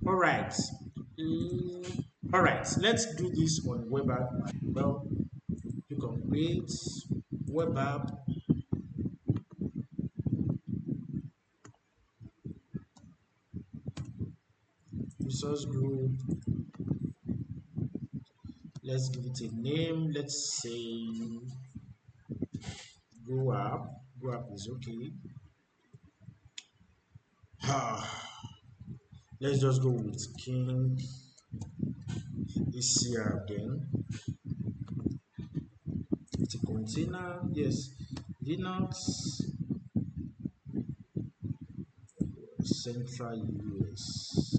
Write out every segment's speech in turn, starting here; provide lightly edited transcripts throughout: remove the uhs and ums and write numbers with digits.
All right. All right. Let's do this on web app as well. You can create web app. Resource group. Let's give it a name. Let's say go app. Go app is okay. Let's just go with King ACI then. It's a container. Yes. Linux Central US.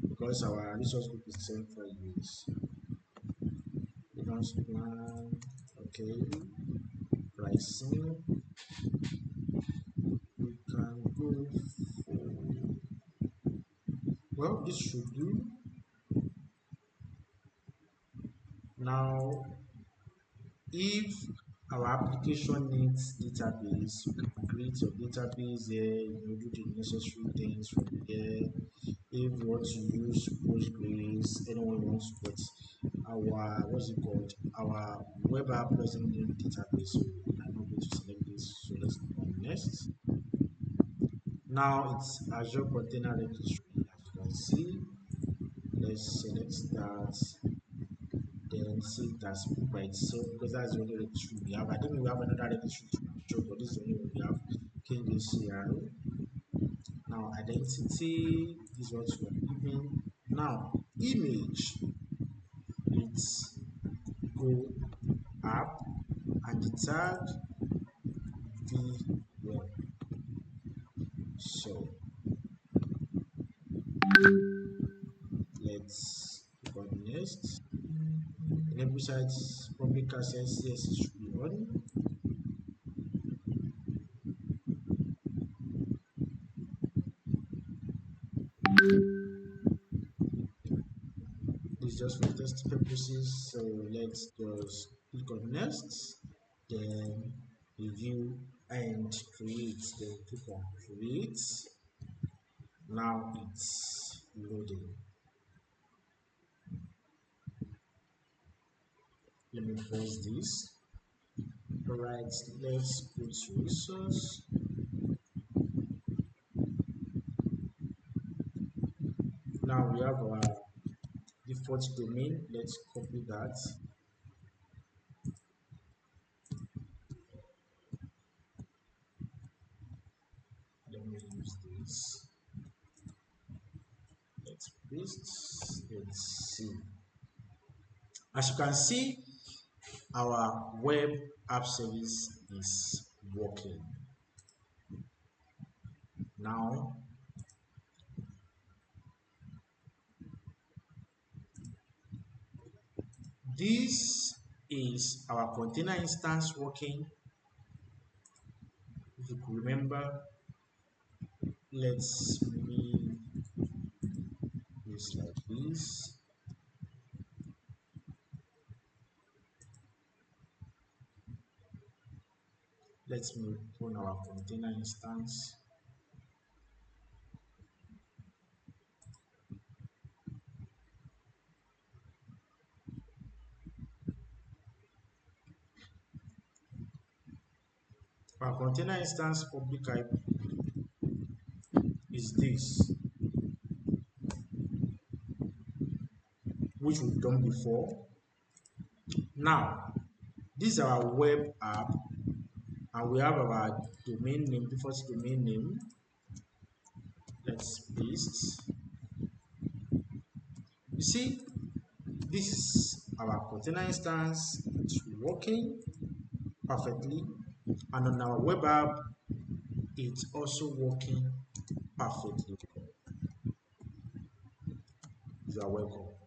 Because our resource group is Central US. Linux plan. Okay. Pricing. We can go for, well, this should do. Now, if our application needs database, you can create your database there, do the necessary things from there. If you want to use Postgres, anyone wants to put our, what's it called, our web app doesn't need database, so I'm not going to select this. So let's go on next. Now it's Azure Container Registry, as you can see. Let's select that, then see that's by itself because that's the only registry we have. I think we have another registry to show, but this is the only one we have. KDCR. Now identity is what we are giving. Now image, it's go app and the tag v1. So let's go next. Enable sites public access, yes, it should be on. This is just for test purposes, so let's just click on next, then review and create, then click on create. Now it's loading. Let me pause this. Alright, let's go to resource. Now we have our default domain. Let's copy that. Let me use this. Let's paste. Let's see. As you can see, our web app service is working. Now, this is our container instance working. If you could remember, let's maybe use like this. Let's move on our container instance. Our container instance public IP is this, which we've done before. Now, this is our web app, and we have our domain name, default domain name. Let's paste. You see, this is our container instance. It's working perfectly, and on our web app, it's also working perfectly. You are welcome.